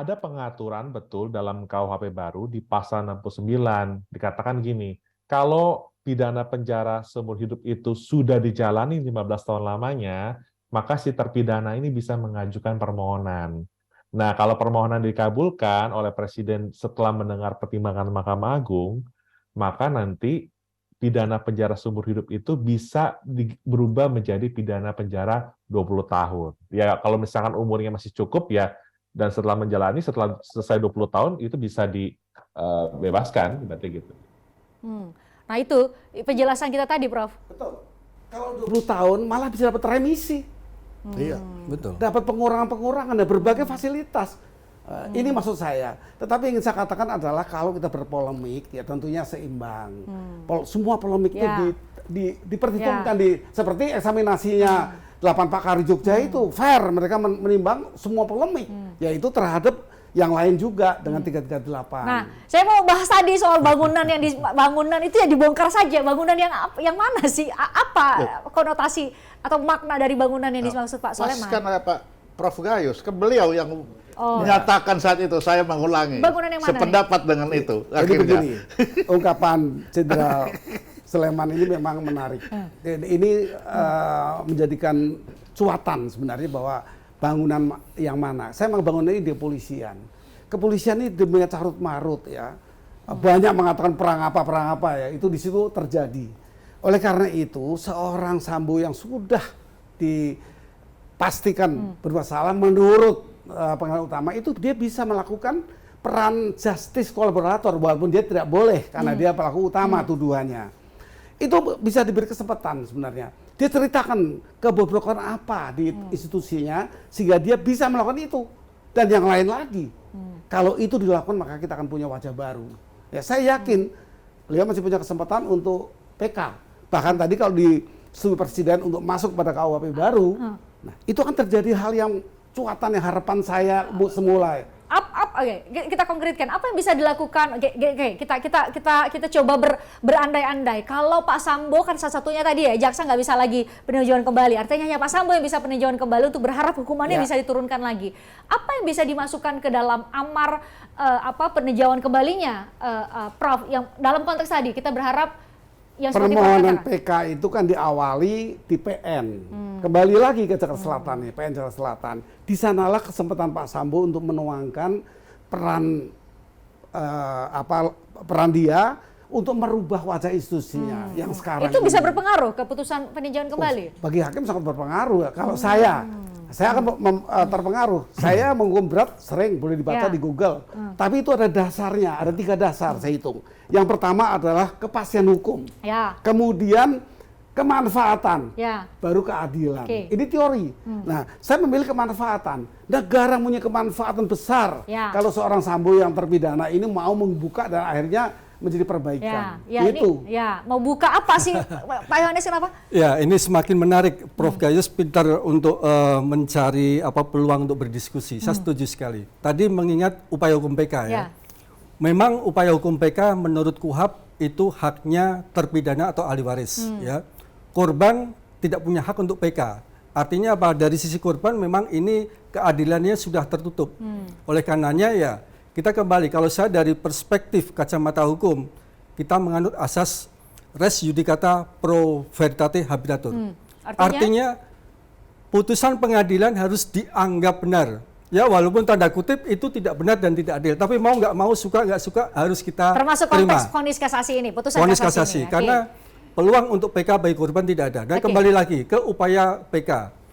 ada pengaturan betul dalam KUHP baru di pasal 69. Dikatakan gini, kalau pidana penjara seumur hidup itu sudah dijalani 15 tahun lamanya, maka si terpidana ini bisa mengajukan permohonan. Nah, kalau permohonan dikabulkan oleh Presiden setelah mendengar pertimbangan Mahkamah Agung, maka nanti pidana penjara seumur hidup itu bisa berubah menjadi pidana penjara 20 tahun. Ya, kalau misalkan umurnya masih cukup ya, dan setelah menjalani, setelah selesai 20 tahun, itu bisa dibebaskan, berarti gitu. Nah itu penjelasan kita tadi, Prof. Betul. Kalau 20 tahun malah bisa dapat remisi. Iya, betul. Dapat pengurangan-pengurangan dan berbagai fasilitas. Ini maksud saya. Tetapi yang ingin saya katakan adalah kalau kita berpolemik, ya tentunya seimbang. Semua polemik itu diperhitungkan seperti eksaminasinya 8 pakar di Jogja itu fair. Mereka menimbang semua polemik, yaitu terhadap yang lain juga dengan 338. Nah, saya mau bahas tadi soal bangunan yang bangunan itu ya dibongkar saja. Bangunan yang mana sih? Apa konotasi atau makna dari bangunan yang dimaksud Pak Soleman? Kan Pak Prof Gayus, ke beliau yang menyatakan saat itu, saya mengulangi. Bangunan yang mana sependapat nih? Dengan itu. Jadi begini, ungkapan Jenderal Soleman ini memang menarik. Dan ini menjadikan cuatan sebenarnya bahwa bangunan yang mana. Saya memang bangunan ini di kepolisian. Kepolisian ini demi carut marut ya. Banyak mengatakan perang apa ya. Itu di situ terjadi. Oleh karena itu, seorang Sambo yang sudah dipastikan bermasalah menurut pengadilan utama itu dia bisa melakukan peran justice kolaborator walaupun dia tidak boleh karena dia pelaku utama tuduhannya. Itu bisa diberi kesempatan sebenarnya. Dia ceritakan kebobrokan apa di institusinya sehingga dia bisa melakukan itu dan yang lain lagi. Kalau itu dilakukan maka kita akan punya wajah baru. Ya saya yakin beliau masih punya kesempatan untuk PK. Bahkan tadi kalau disetujui Presiden untuk masuk pada KUHP baru, nah itu akan terjadi hal yang cuatan yang harapan saya semula. Oke, kita konkretkan apa yang bisa dilakukan. Kita coba berandai-andai. Kalau Pak Sambo kan salah satunya tadi ya, jaksa nggak bisa lagi peninjauan kembali. Artinya hanya Pak Sambo yang bisa peninjauan kembali untuk berharap hukumannya bisa diturunkan lagi. Apa yang bisa dimasukkan ke dalam amar peninjauan kembalinya, Prof? Yang dalam konteks tadi kita berharap yang permohonan PK itu kan diawali di PN. Kembali lagi ke Jakarta Selatan nih, PN Jakarta Selatan. Di sanalah kesempatan Pak Sambo untuk menuangkan peran dia untuk merubah wajah institusinya yang sekarang. Itu bisa berpengaruh keputusan peninjauan kembali. Bagi hakim sangat berpengaruh. Kalau saya akan terpengaruh. Saya menghukum berat sering boleh dibaca di Google. Tapi itu ada dasarnya, ada 3 dasar saya hitung. Yang pertama adalah kepastian hukum. Kemudian kemanfaatan, baru keadilan. Ini teori. Nah, saya memilih kemanfaatan. Negara punya kemanfaatan besar kalau seorang Sambo yang terpidana ini mau membuka dan akhirnya menjadi perbaikan. Itu. Mau buka apa sih, Pak Yohanes, kenapa? Ya, ini semakin menarik. Prof Gayus pintar untuk mencari peluang untuk berdiskusi. Saya setuju sekali. Tadi mengingat upaya hukum PK ya. Memang upaya hukum PK menurut KUHP itu haknya terpidana atau ahli waris ya. Korban tidak punya hak untuk PK. Artinya apa? Dari sisi korban memang ini keadilannya sudah tertutup. Oleh karenanya ya kita kembali, kalau saya dari perspektif kacamata hukum, kita menganut asas res judicata pro veritate habitatur. Artinya putusan pengadilan harus dianggap benar. Ya walaupun tanda kutip itu tidak benar dan tidak adil, tapi mau nggak mau, suka nggak suka harus kita termasuk terima. Konteks vonis kasasi ini, putusan vonis kasasi ini. Karena peluang untuk PK bagi korban tidak ada. Dan kembali lagi ke upaya PK.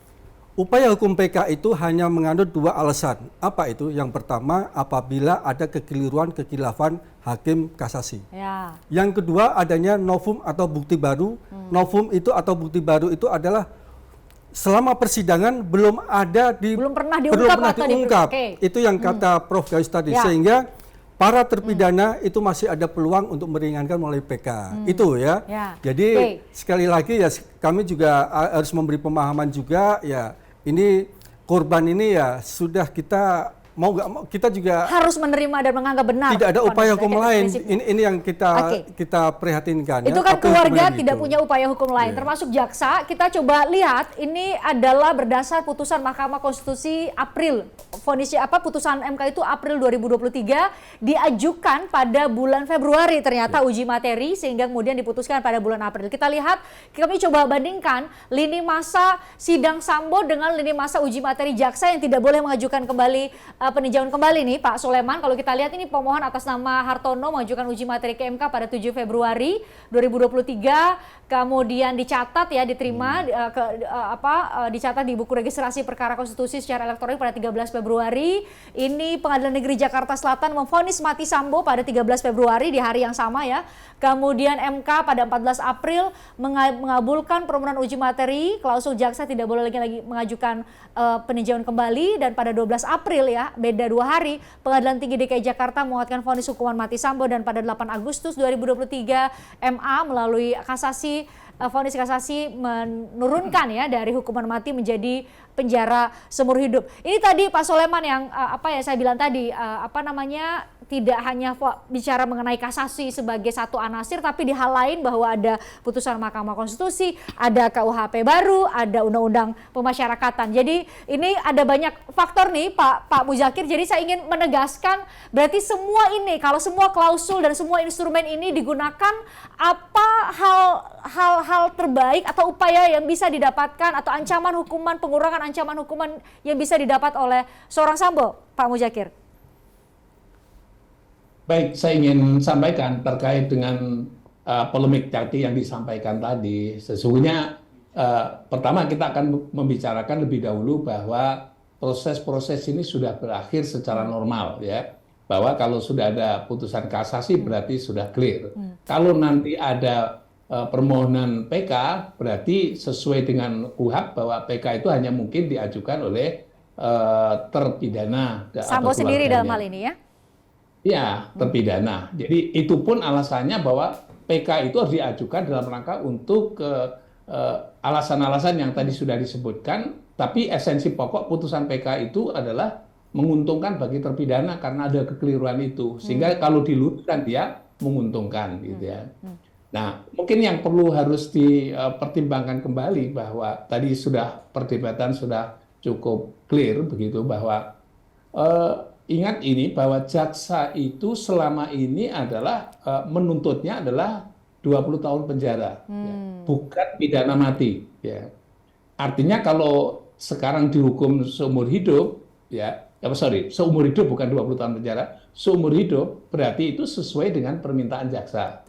Upaya hukum PK itu hanya menganut 2 alasan. Apa itu? Yang pertama, apabila ada kekeliruan, kekhilafan hakim kasasi. Yang kedua, adanya novum atau bukti baru. Novum itu atau bukti baru itu adalah selama persidangan belum pernah diungkap. Itu yang kata Prof Gayus tadi. Sehingga para terpidana itu masih ada peluang untuk meringankan melalui PK. Itu ya. Jadi sekali lagi ya kami juga harus memberi pemahaman juga ya. Ini korban ini ya sudah kita mau nggak mau kita juga harus menerima dan menganggap benar. tidak ada upaya hukum lain. prinsipnya. Ini yang kita prihatinkan. Itu ya. kan Apa yang keluarga kemudian tidak itu? punya upaya hukum lain, termasuk jaksa. Kita coba lihat, ini adalah berdasar putusan Mahkamah Konstitusi April. Vonisnya putusan MK itu April 2023, diajukan pada bulan Februari ternyata uji materi, sehingga kemudian diputuskan pada bulan April. Kita lihat, kami coba bandingkan lini masa sidang Sambo dengan lini masa uji materi jaksa yang tidak boleh mengajukan kembali peninjauan kembali nih Pak Soleman. Kalau kita lihat ini pemohon atas nama Hartono mengajukan uji materi ke MK pada 7 Februari 2023, kemudian dicatat ya, diterima dicatat di buku registrasi perkara konstitusi secara elektronik pada 13 Februari. Ini Pengadilan Negeri Jakarta Selatan memvonis mati Sambo pada 13 Februari di hari yang sama ya. Kemudian MK pada 14 April mengabulkan permohonan uji materi, klausul jaksa tidak boleh lagi mengajukan peninjauan kembali, dan pada 12 April ya, beda 2 hari, Pengadilan Tinggi DKI Jakarta menguatkan vonis hukuman mati Sambo, dan pada 8 Agustus 2023 MA melalui kasasi vonis kasasi menurunkan ya dari hukuman mati menjadi penjara seumur hidup. Ini tadi Pak Soleman yang saya bilang tadi tidak hanya bicara mengenai kasasi sebagai satu anasir, tapi di hal lain bahwa ada putusan Mahkamah Konstitusi, ada KUHP baru, ada Undang-Undang Pemasyarakatan. Jadi ini ada banyak faktor nih Pak Muzakir. Jadi saya ingin menegaskan, berarti semua ini, kalau semua klausul dan semua instrumen ini digunakan, apa hal terbaik atau upaya yang bisa didapatkan atau ancaman hukuman, pengurangan ancaman hukuman yang bisa didapat oleh seorang Sambo, Pak Muzakir? Baik, saya ingin sampaikan terkait dengan polemik tadi yang disampaikan tadi. Sesungguhnya pertama kita akan membicarakan lebih dahulu bahwa proses-proses ini sudah berakhir secara normal ya. Bahwa kalau sudah ada putusan kasasi berarti sudah clear. Kalau nanti ada permohonan PK berarti sesuai dengan KUHP bahwa PK itu hanya mungkin diajukan oleh terpidana Sambo sendiri dalam hal ini ya? Ya, terpidana. Jadi itu pun alasannya bahwa PK itu harus diajukan dalam rangka untuk alasan-alasan yang tadi sudah disebutkan, tapi esensi pokok putusan PK itu adalah menguntungkan bagi terpidana karena ada kekeliruan itu. Sehingga kalau diluruskan dia menguntungkan gitu ya. Nah, mungkin yang perlu harus dipertimbangkan kembali bahwa tadi sudah perdebatan sudah cukup clear begitu bahwa ingat ini bahwa jaksa itu selama ini adalah menuntutnya adalah 20 tahun penjara, ya, bukan pidana mati. Ya. Artinya kalau sekarang dihukum seumur hidup, seumur hidup bukan 20 tahun penjara, seumur hidup berarti itu sesuai dengan permintaan jaksa.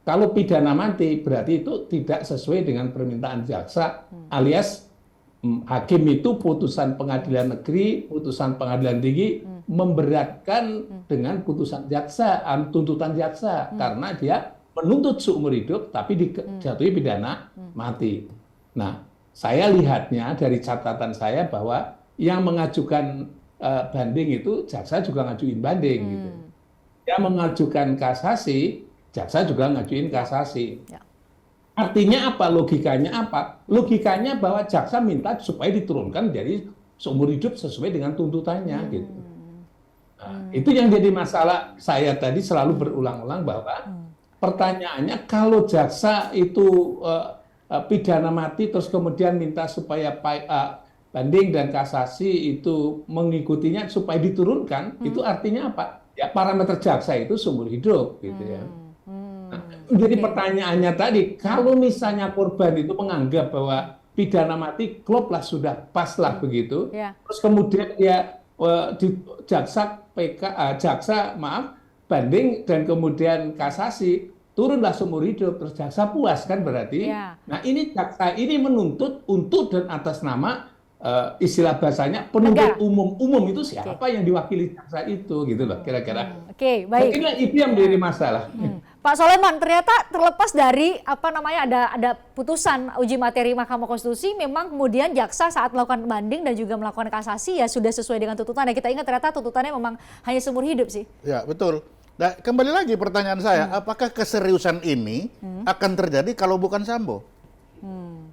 Kalau pidana mati berarti itu tidak sesuai dengan permintaan jaksa, alias hakim itu putusan pengadilan negeri, putusan pengadilan tinggi memberatkan dengan putusan jaksa, tuntutan jaksa karena dia menuntut seumur hidup tapi dijatuhi pidana mati. Nah, saya lihatnya dari catatan saya bahwa yang mengajukan banding itu jaksa juga ngajuin banding gitu. Yang mengajukan kasasi, jaksa juga ngajuin kasasi. Ya. Artinya apa? Logikanya apa? Logikanya bahwa jaksa minta supaya diturunkan dari seumur hidup sesuai dengan tuntutannya gitu. Nah, itu yang jadi masalah saya tadi selalu berulang-ulang bahwa pertanyaannya kalau jaksa itu pidana mati terus kemudian minta supaya banding dan kasasi itu mengikutinya supaya diturunkan, itu artinya apa? Ya parameter jaksa itu seumur hidup gitu ya. Jadi pertanyaannya tadi, kalau misalnya korban itu menganggap bahwa pidana mati klop lah sudah pas lah begitu, terus kemudian dia jaksa banding dan kemudian kasasi turunlah seumur hidup, terus jaksa puas kan berarti. Nah ini jaksa ini menuntut untuk dan atas nama istilah bahasanya penuntut umum itu siapa yang diwakili jaksa itu gitu loh kira-kira. Oke, baik. Mungkin itu yang menjadi masalah. Pak Soleman, ternyata terlepas dari ada putusan uji materi Mahkamah Konstitusi, memang kemudian jaksa saat melakukan banding dan juga melakukan kasasi ya sudah sesuai dengan tuntutan. Dan kita ingat ternyata tuntutannya memang hanya seumur hidup sih. Ya betul. Nah, kembali lagi pertanyaan saya, apakah keseriusan ini akan terjadi kalau bukan Sambo?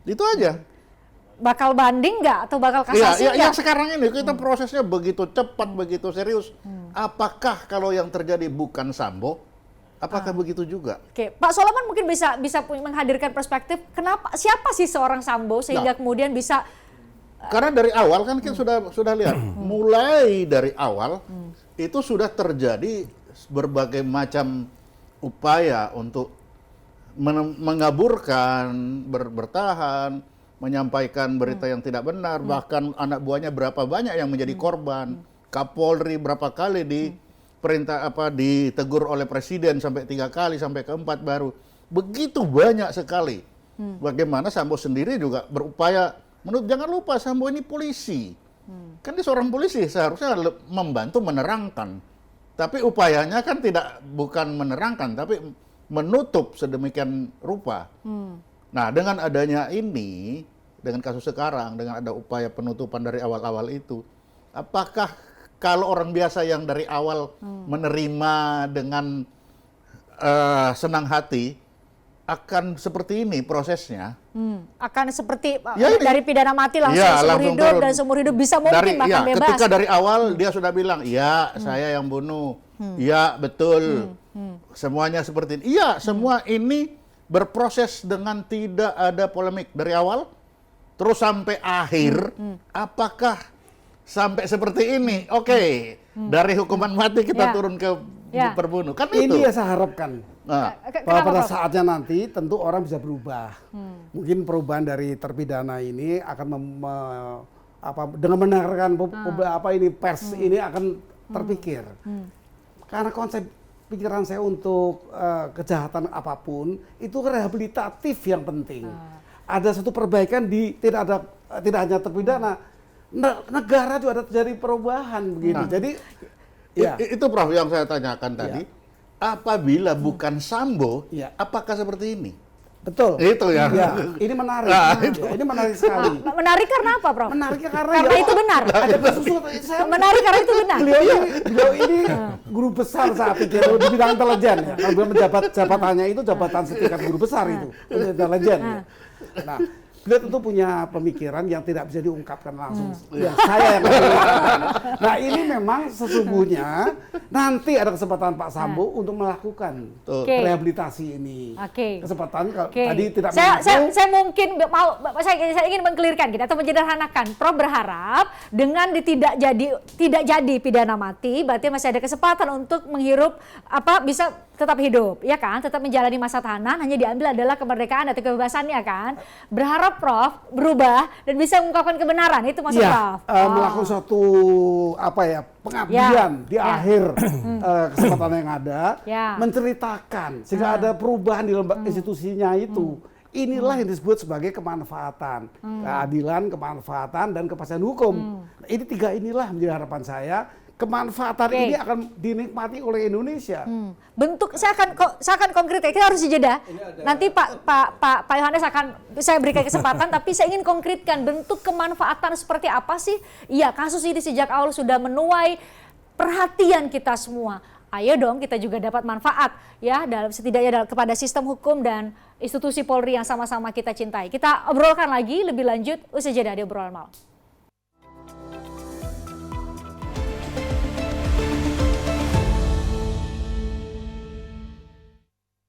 Itu aja. bakal banding nggak atau bakal kasasi Iya, nggak? yang sekarang ini kita prosesnya begitu cepat, begitu serius. Apakah kalau yang terjadi bukan Sambo, apakah begitu juga? Oke, Pak Solomon mungkin bisa menghadirkan perspektif kenapa siapa sih seorang Sambo sehingga kemudian bisa Karena dari awal kan kita sudah lihat, mulai dari awal itu sudah terjadi berbagai macam upaya untuk mengaburkan, bertahan, menyampaikan berita yang tidak benar, bahkan anak buahnya berapa banyak yang menjadi korban. Kapolri berapa kali ditegur oleh presiden sampai 3 kali, sampai ke-4 baru. Begitu banyak sekali. Bagaimana Sambo sendiri juga berupaya, jangan lupa Sambo ini polisi. Kan dia seorang polisi, seharusnya membantu menerangkan. Tapi upayanya kan bukan menerangkan, tapi menutup sedemikian rupa. Nah, dengan adanya ini, dengan kasus sekarang, dengan ada upaya penutupan dari awal-awal itu, apakah kalau orang biasa yang dari awal menerima dengan senang hati, akan seperti ini prosesnya? akan seperti Ya, dari pidana mati langsung Ya, seumur langsung hidup turun. dan seumur hidup bisa mungkin bahkan bebas. Ketika dari awal dia sudah bilang, iya saya yang bunuh, iya betul, semuanya seperti ini. Iya, semua ini berproses dengan tidak ada polemik dari awal, terus sampai akhir. Apakah sampai seperti ini? Oke, dari hukuman mati kita Ya. turun ke Ya. perbunuh. Kan itu. Ini yang saya harapkan. Nah, Bahwa pada Prof? saatnya nanti tentu orang bisa berubah. Mungkin perubahan dari terpidana ini akan dengan mendengarkan pers ini akan terpikir. Karena konsep pikiran saya untuk kejahatan apapun itu rehabilitatif yang penting. Ada satu perbaikan tidak hanya terpidana, negara juga ada terjadi perubahan begini. Jadi ya. Itu Prof yang saya tanyakan tadi. Apabila bukan Sambo, Iya. apakah seperti ini? Betul. Itu ya. Ya, ini menarik. Nah, Ya, ini menarik sekali. Menarik karena apa, Prof? Menariknya karena Itu benar. Ada sesuatu. Menarik karena itu benar. Beliau ini guru besar saya pikir di bidang intelijen ya. Kalau beliau menjabat jabatannya itu jabatan setingkat guru besar itu untuk intelijen. Ya. Nah, beliau tentu punya pemikiran yang tidak bisa diungkapkan langsung. Yang saya yang mengungkapkan. Nah, ini memang sesungguhnya nanti ada kesempatan Pak Sambo untuk melakukan Oke. rehabilitasi ini. Oke. Kesempatan kalau Oke. tadi tidak saya mungkin mau saya ingin mengkelirkan gitu atau menyederhanakan. Prof berharap dengan tidak jadi pidana mati berarti masih ada kesempatan untuk menghirup bisa tetap hidup, ya kan? Tetap menjalani masa tahanan, hanya diambil adalah kemerdekaan atau kebebasannya kan? Berharap Prof berubah dan bisa mengungkapkan kebenaran, itu maksud Prof. Melakukan suatu pengabdian di akhir kesempatan yang ada, menceritakan sehingga ada perubahan di institusinya itu. Inilah yang disebut sebagai kemanfaatan, keadilan, kemanfaatan, dan kepastian hukum. Ini 3 inilah menjadi harapan saya. Kemanfaatan ini akan dinikmati oleh Indonesia. Bentuk saya akan konkret ya. Kita harus jeda. Nanti Pak Yohanes saya berikan kesempatan, tapi saya ingin konkretkan bentuk kemanfaatan seperti apa sih? Iya, kasus ini sejak awal sudah menuai perhatian kita semua. Ayo dong kita juga dapat manfaat ya setidaknya kepada sistem hukum dan institusi Polri yang sama-sama kita cintai. Kita obrolkan lagi lebih lanjut usai jeda di Obrolan Malam.